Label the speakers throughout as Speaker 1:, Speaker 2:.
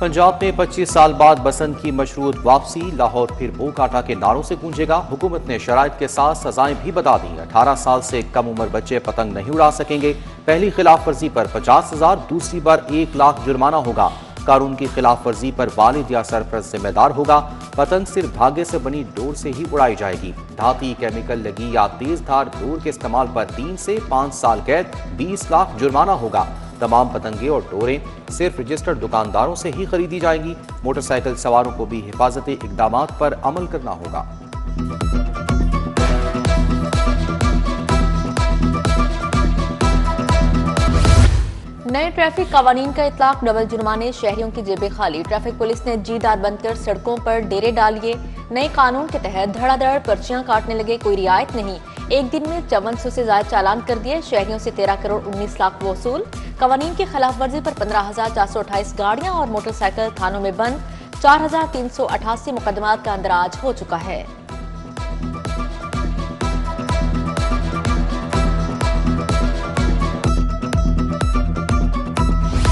Speaker 1: पंजाब में 25 साल बाद बसंत की मशरूत वापसी, लाहौर फिर भूख आटा के नारों से गूंजेगा। हुकूमत ने शराइत के साथ सजाएं भी बता दी। 18 साल से कम उम्र बच्चे पतंग नहीं उड़ा सकेंगे। पहली खिलाफ वर्जी पर 50,000, दूसरी बार 1 लाख जुर्माना होगा। कानून की खिलाफ वर्जी पर वालिद या सरपरस्त जिम्मेदार होगा। पतंग सिर्फ धागे से बनी डोर से ही उड़ाई जाएगी। धाती, केमिकल लगी या तेज धार डोर के इस्तेमाल पर 3 से 5 साल कैद, 20 लाख जुर्माना होगा। तमाम पतंगे और डोरें सिर्फ रजिस्टर्ड दुकानदारों से ही खरीदी जाएंगी। मोटरसाइकिल सवारों को भी हिफाजती इकदामात पर अमल करना होगा।
Speaker 2: नए ट्रैफिक कवानीन का इतलाक, डबल जुर्माने, शहरियों की जेबें खाली। ट्रैफिक पुलिस ने जीदार बंद कर सड़कों पर डेरे डाल लिए। नए कानून के तहत धड़ाधड़ पर्चियां काटने लगे, कोई रियायत नहीं। एक दिन में 5400 से ज्यादा चालान कर दिए। शहरियों से 13 करोड़ 19 लाख वसूल। कवानीन की खिलाफ वर्जी पर 15,428 गाड़ियां और मोटरसाइकिल थानों में बंद। 4,388 मुकदमात का अंदराज हो चुका है।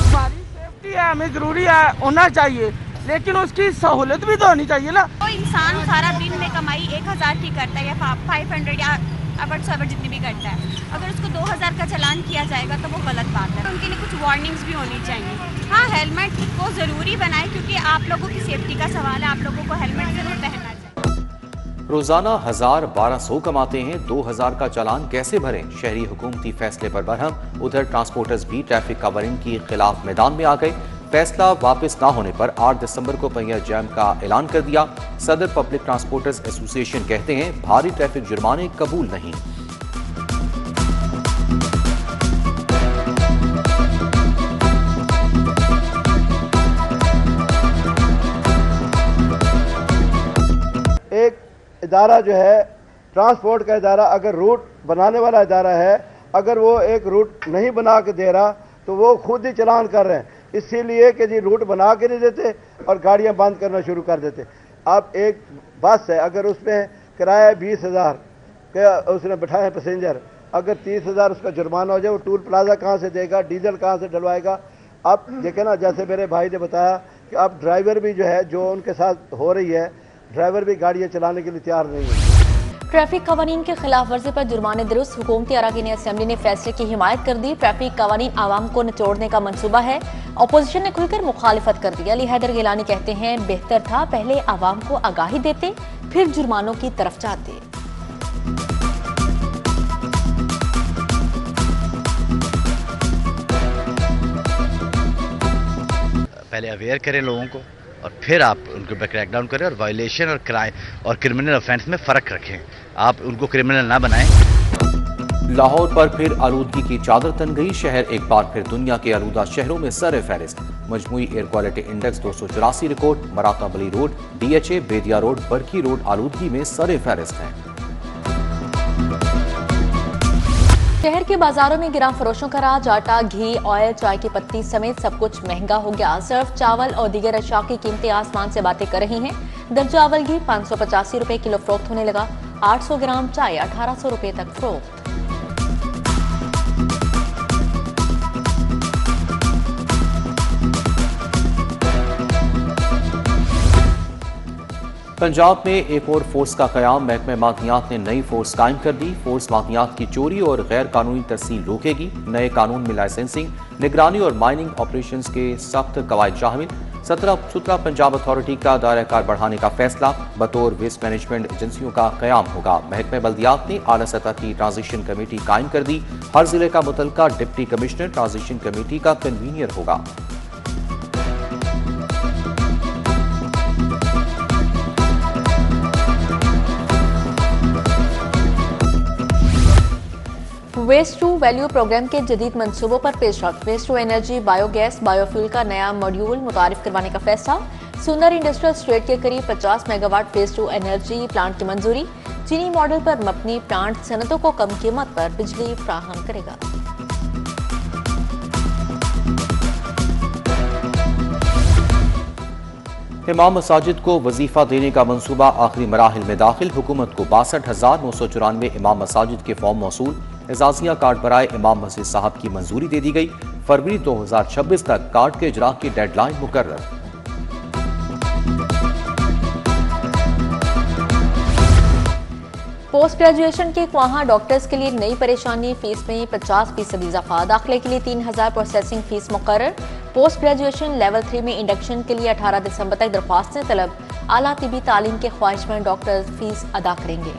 Speaker 3: हमारी सेफ्टी है, हमें जरूरी है, होना चाहिए, लेकिन उसकी सहूलत भी तो होनी चाहिए ना।
Speaker 4: कोई इंसान सारा दिन में कमाई 1000 की करता है या 500 या अवर जितनी भी करता है, अगर उसको 2000 का चालान किया जाएगा तो वो गलत बात है। उनके लिए कुछ वार्निंग्स भी होनी चाहिए। हाँ, हेलमेट को ज़रूरी बनाए, क्योंकि आप लोगों की सेफ्टी का सवाल है, आप लोगों को हेलमेट ज़रूर पहनना चाहिए।
Speaker 1: रोजाना 1000-1200 कमाते हैं, 2000 का चालान कैसे भरें? शहरी हुकूमती फैसले पर बरहम। उधर ट्रांसपोर्टर्स भी ट्रैफिक कवरिंग के खिलाफ मैदान में आ गए। फैसला वापस ना होने पर 8 दिसंबर को पहिया जैम का ऐलान कर दिया। सदर पब्लिक ट्रांसपोर्टर्स एसोसिएशन कहते हैं भारी ट्रैफिक जुर्माने कबूल नहीं।
Speaker 5: एक इदारा जो है ट्रांसपोर्ट का इदारा, अगर रूट बनाने वाला इदारा है, अगर वो एक रूट नहीं बना के दे रहा तो वो खुद ही चलान कर रहे हैं, इसीलिए कि जी रूट बना के नहीं देते और गाड़ियां बंद करना शुरू कर देते। अब एक बस है, अगर उसमें किराया 20,000 के उसने बैठाए हैं पैसेंजर, अगर 30,000 उसका जुर्माना हो जाए, वो टूल प्लाजा कहाँ से देगा, डीजल कहाँ से डलवाएगा? अब देखे ना, जैसे मेरे भाई ने बताया कि अब ड्राइवर भी जो है, जो उनके साथ हो रही है, ड्राइवर भी गाड़ियाँ चलाने के लिए तैयार नहीं है।
Speaker 2: ट्रैफिक कवानीन की खिलाफ वर्जी पर जुर्माने दुरुस्त, हुकूमती अराकीन असेंबली ने फैसले की हिमायत कर दी। ट्रैफिक कवानीन आवाम को निचोड़ने का मंसूबा है। अपोजिशन ने खुलकर मुखालिफत कर दी। अली हैदर गिलानी कहते हैं बेहतर था पहले आवाम को आगाही देते, फिर जुर्मानों की तरफ जाते।
Speaker 6: पहले अवेयर करें लोगों को और फिर आप उनके ऊपर क्रैकडाउन करें, और वायलेशन और क्राइम और क्रिमिनल ऑफेंस में फ़र्क रखें। आप उनको क्रिमिनल ना बनाएं।
Speaker 1: लाहौर पर फिर आलूदगी की चादर तन गई। शहर एक बार फिर दुनिया के आलूदा शहरों में सर फहरिस्त। मजमूई एयर क्वालिटी इंडेक्स 284 रिकॉर्ड। मराताबली road, DHA, Bedian road, Barki road आलूदगी में सर फहरिस्त हैं।
Speaker 2: शहर के बाजारों में गिरां फरोशों का राज। आटा, घी, ऑयल, चाय की पत्ती समेत सब कुछ महंगा हो गया। सर्फ, चावल और दीगर अशिया की कीमतें आसमान से बातें कर रही हैं। दर्जा अवल घी 585 रुपए किलो फरोख्त होने लगा। 800 ग्राम चाय 1800 रुपए तक फरोख्त।
Speaker 1: पंजाब में एक और फोर्स का कयाम। महकमे मादियात ने नई फोर्स कायम कर दी। फोर्स मादियात की चोरी और गैर कानूनी तरसील रोकेगी। नए कानून में लाइसेंसिंग, निगरानी और माइनिंग ऑपरेशंस के सख्त कवायद शामिल। 17 पंजाब अथॉरिटी का दायरा कार बढ़ाने का फैसला। बतौर वेस्ट मैनेजमेंट एजेंसियों का कयाम होगा। महकमे बल्दियात ने आला सतह की ट्रांजिशन कमेटी कायम कर दी। हर जिले का मुतलका डिप्टी कमिश्नर ट्रांजिशन कमेटी का कन्वीनियर होगा।
Speaker 2: वेस्ट टू वैल्यू प्रोग्राम के जदीद मंसूबों पर पेशरफ्त। Waste to energy, biogas, biofuel का नया मॉड्यूल मुतारिफ करवाने का फैसला। सुंदर इंडस्ट्रियल स्टेट के करीब 50 megawatt waste to energy plant की मंजूरी। चीनी मॉडल पर मबनी प्लांट सनतों को कम कीमत पर बिजली फराहम करेगा।
Speaker 1: इमाम मसाजिद को वजीफा देने का मंसूबा आखिरी मराहिल में दाखिल। हुकूमत को 62,994 इमाम मसाजिद के फॉर्म मौसूल। एजाजिया कार्ड बराए इमाम मस्जिद साहब की मंजूरी दे दी गई। फरवरी 2026 तक कार्ड के इजरा की डेडलाइन मुकर्रर।
Speaker 2: पोस्ट ग्रेजुएशन के वहाँ डॉक्टर्स के लिए नई परेशानी, फीस में 50% इजाफा, दाखिले के लिए 3000 प्रोसेसिंग फीस मुकर्रर। पोस्ट ग्रेजुएशन लेवल 3 में इंडक्शन के लिए 18 दिसंबर तक दरख्वास्तें तलब। आला तिबी तालीम के ख्वाहिशमंद डॉक्टर फीस अदा करेंगे।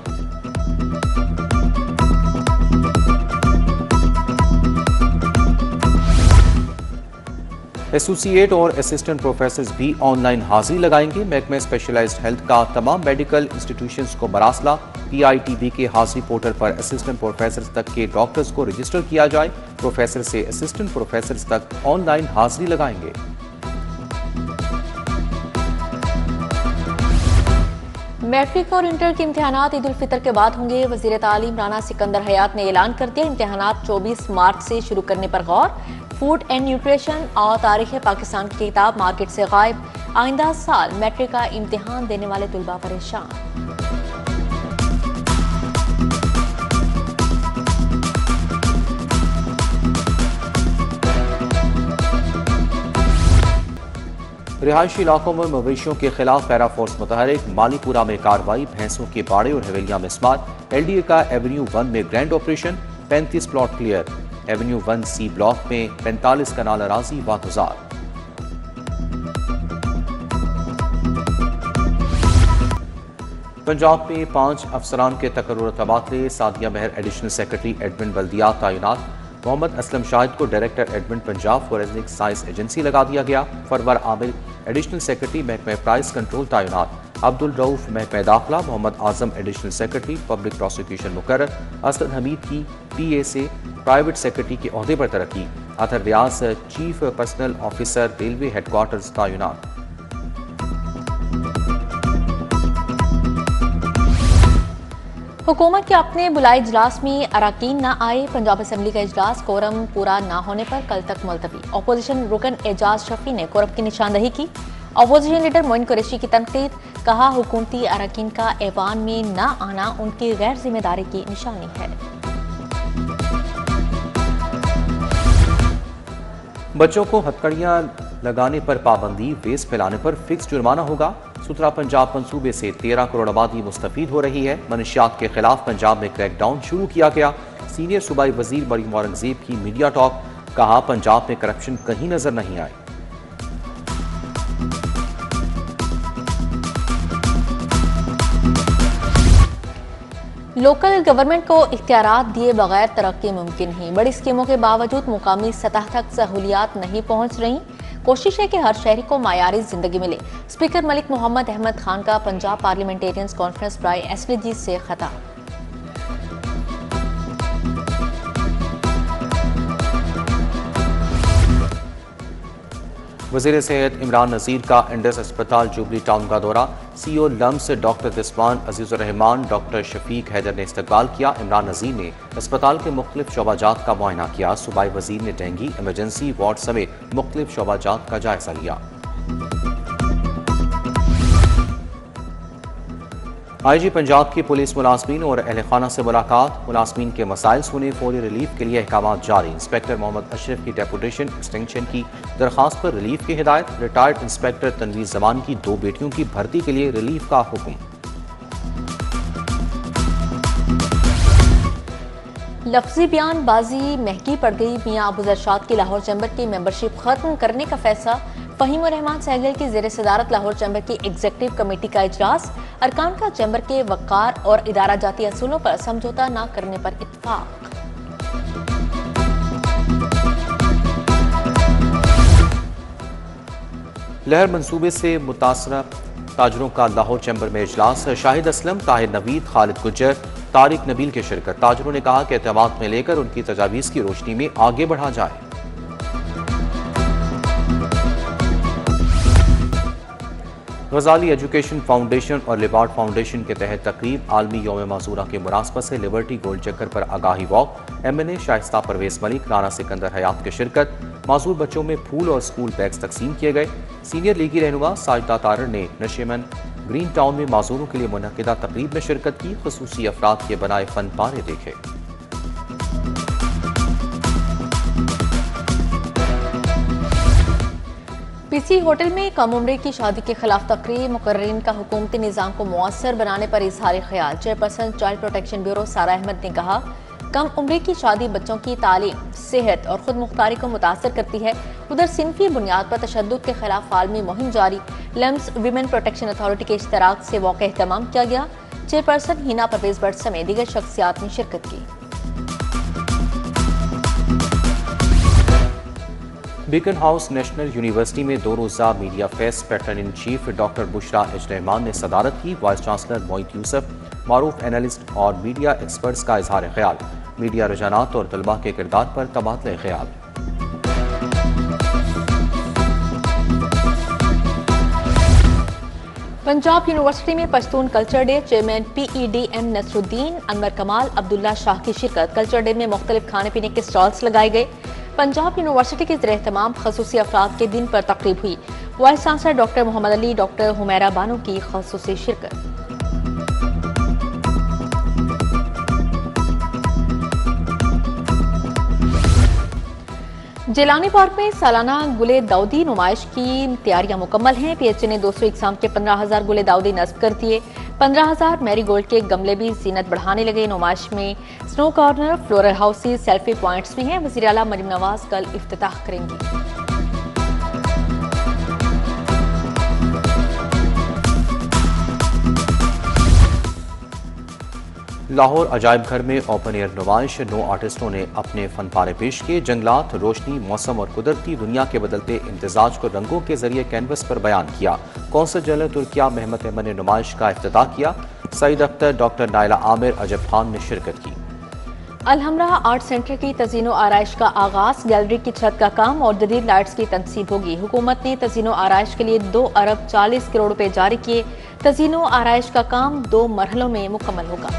Speaker 1: एसोसिएट और असिस्टेंट प्रोफेसर्स भी ऑनलाइन हाजिरी लगाएंगे। महकमे स्पेशलाइज्ड हेल्थ का तमाम मेडिकल इंस्टीट्यूशंस को मरासला। PITB के हाजिरी पोर्टल पर असिस्टेंट प्रोफेसर्स तक के डॉक्टर्स को रजिस्टर किया जाए। प्रोफेसर से असिस्टेंट प्रोफेसर्स तक ऑनलाइन हाजिरी लगाएंगे।
Speaker 2: मैट्रिक और इंटर के इम्तिहानात ईद उल फितर के बाद होंगे। वजीर तालीम राना सिकंदर हयात ने ऐलान कर दिया, इम्तिहानात 24 मार्च से शुरू करने पर गौर। फूड एंड न्यूट्रिशन और तारीख पाकिस्तान की किताब मार्केट से गायब। आइंदा साल मैट्रिक का इम्तिहान देने वाले तुलबा परेशान।
Speaker 1: रिहायशी इलाकों में मवेशियों के खिलाफ पैरा फोर्स मुतहरिक। मालीपुरा में कार्रवाई, भैंसों के बाड़े और हवेलियां में स्मार्ट। LDA का एवेन्यू 1 में grand operation, 35 plot clear. Avenue 1C block में 45 कनाल अराजी वागुजार। पंजाब में 5 अफसरान के तकर्रुर तबादले। सादिया महर एडिशनल सेक्रेटरी एडमिन बल्दियात तैनात। मोहम्मद असलम शाहिद को director admin Punjab forensic science agency लगा दिया गया। फरवर आमिर एडिशनल सेक्रेटरी महकमा प्राइस कंट्रोल तैनात। अब्दुल रऊफ महकमा दाखिला। Mohammad Azam additional secretary public prosecution मुकर्रर। असद हमीद की PA से प्राइवेट सेक्रेटरी के ओहदे पर तरक्की। Athar Riaz chief personnel officer railway headquarters तैनात।
Speaker 2: हुकूमत के अपने बुलाए इजलास में अरकान न आए। पंजाब असम्बली का इजलास कोरम पूरा न होने पर कल तक मुलतवी। अपोजिशन रुकन एजाज शफी ने कोरम की निशानदही की। अपोजिशन लीडर मोइन कुरैशी की तनकीद, कहा हुकूमती अरकान का ऐवान में न आना उनकी गैर जिम्मेदारी की निशानी है।
Speaker 1: बच्चों को हथकड़ियां लगाने पर पाबंदी, वेस्ट फैलाने पर फिक्स जुर्माना होगा। सुथरा पंजाब मंसूबे से 13 करोड़ आबादी मुस्तफीद हो रही है। मनशियात के खिलाफ पंजाब में क्रैकडाउन शुरू किया गया। सीनियर सूबाई वजीर मरियम औरंगजेब की मीडिया टॉक, कहा पंजाब में करप्शन कहीं नजर नहीं आए।
Speaker 2: लोकल गवर्नमेंट को इख्तियारात दिए बगैर तरक्की मुमकिन नहीं। बड़ी स्कीमों के बावजूद मुकामी सतह तक सहूलियात नहीं पहुंच रही। कोशिश है कि हर शहरी को मायारी जिंदगी मिले। स्पीकर मलिक मोहम्मद अहमद खान का पंजाब पार्लियामेंटेरियंस कॉन्फ्रेंस बराए SDG से खिताब।
Speaker 1: वज़ीर सेहत इमरान नज़ीर का इंडस अस्पताल जुबली टाउन का दौरा। CEO LUMS doctor Rizwan Azizur Rahman, doctor Shafiq Haider ने इस्तकबाल किया। इमरान नज़ीर ने अस्पताल के मुख्तलिफ शोबाजात का मुआयना किया। सूबाई वज़ीर ने डेंगी इमरजेंसी वार्ड समेत मुख्तलिफ शोबाजात का जायजा लिया। IG पंजाब की पुलिस मुलाजमीन और अहल खाना से मुलाकात। मुलाजमीन के मसाइल सुने, फौरी रिलीफ के लिए अहकाम जारी। इंस्पेक्टर मोहम्मद अशरफ की डेपुटेशन एक्सटेंशन की दरखास्त पर रिलीफ की हिदायत। रिटायर्ड इंस्पेक्टर तनवीर जमान की 2 बेटियों की भर्ती के लिए रिलीफ का हुक्म।
Speaker 2: लफ्जी बयानबाजी महंगी पड़ गई। मियां अबू जरशाद की लाहौर चैम्बर की मेंबरशिप खत्म करने का फैसला। फहीमुर रहमान सहगल की ज़ेर सदारत लाहौर चैम्बर की एग्जीक्यूटिव कमेटी का इजलास। अरकान का चैम्बर के वक़ार और इदारा जाती असूलों पर समझौता न करने पर इत्तफाक।
Speaker 1: लहर मंसूबे से मुतासरा ताजरों का लाहौर चैम्बर में इजलास। शाहिद असलम, ताहिर नवीद, खालिद गुज्जर, तारिक नबील की शिरकत। ताजरों ने कहा कि एतमाद में लेकर उनकी तजावीज़ की रोशनी में आगे बढ़ा जाए। गजाली एजुकेशन फाउंडेशन और लिबार्ट फाउंडेशन के तहत तकरीब। आलमी यौम मासूरा के मुनासबत से लिबर्टी गोल चक्कर पर आगाही वॉक। MNA शाइस्ता परवेज मलिक, राना सिकंदर हयात की शिरकत। मासूर बच्चों में फूल और स्कूल बैग्स तकसीम किए गए। सीनियर लीगी रहनुमा साजिदा तारर ने नशेमन ग्रीन टाउन में मासूरों के लिए मुनक्किदा तकरीब में शिरकत की। खुसूसी अफराद के बनाए फन पारे देखे।
Speaker 2: पीसी होटल में कम उम्र की शादी के खिलाफ तकरीर, मुकर्रीन का हुकूमती निज़ाम को मुअस्सर बनाने पर इजहार ख्याल। चेयरपर्सन चाइल्ड प्रोटेक्शन ब्यूरो सारा अहमद ने कहा, कम उम्र की शादी बच्चों की तालीम, सेहत और खुद मुख्तारी को मुतासर करती है। उधर सिनफी बुनियाद पर तशद्दुद के खिलाफ आलमी मुहिम जारी। लम्स विमेन प्रोटेक्शन अथॉरिटी के इश्तराक से वाक़ एहतमाम किया गया। चेयरपर्सन हिना परवेज भट्ट समेत दीगर शख्सियात ने शिरकत की।
Speaker 1: बीकन हाउस नेशनल यूनिवर्सिटी में 2 रोज़ा media fest pattern in chief doctor Bushra H Rahman ने सदारत की। वाइस चांसलर मोइद यूसुफ, मारूफ एनालिस्ट और मीडिया एक्सपर्ट्स का इजहार ख्याल। मीडिया रुझानात और तलबा के किरदार पर तबादले ख्याल।
Speaker 2: पंजाब यूनिवर्सिटी में Pashtun culture day. Chairman PEDM Nasruddin, Anwar Kamal, Abdullah Shah की शिरकत। कल्चर डे में मुख्तलिफ खाने पीने के स्टॉल्स लगाए गए। पंजाब यूनिवर्सिटी के ज़ेर-ए-एहतमाम खसूसी अफराद के दिन पर तकरीब हुई। Vice chancellor doctor Mohammad Ali, doctor Humaira Bano की खसूसी शिरकत। जेलानी पार्क में सालाना गुले दाऊदी नुमाइश की तैयारियां मुकम्मल हैं। PHA ने 200 इकसाम के 15,000 गुले दाऊदी नस्ब कर दिए। 15,000 मैरीगोल्ड के गमले भी जीनत बढ़ाने लगे। नुमाइश में snow corner, floral houses, selfie points भी हैं। वज़ीर आला मरीम नवाज कल इफ्तिताह करेंगी।
Speaker 1: लाहौर अजायब घर में ओपन एयर नुमाइश। 9 आर्टिस्टों ने अपने फन पारे पेश किए। जंगलात, रोशनी, मौसम और कुदरती दुनिया के बदलते इम्तिजाज को रंगों के जरिए कैनवस पर बयान किया। कौंसल जनरल तुर्किया मेहमत अहमद ने नुमाइश का इफ्तिताह किया। सईद अख्तर, डॉक्टर नाइला आमिर, अजब खान ने शिरकत की।
Speaker 2: अलहमरा आर्ट सेंटर की तज़ीनो आराइश का आगाज। गैलरी की छत का काम और जदीद लाइट्स की तनसीब होगी। हुकूमत ने तज़ीनो आराइश के लिए 2 अरब 40 करोड़ रुपए जारी किए। तज़ीनो आराइश का काम 2 मरहलों में मुकम्मल होगा।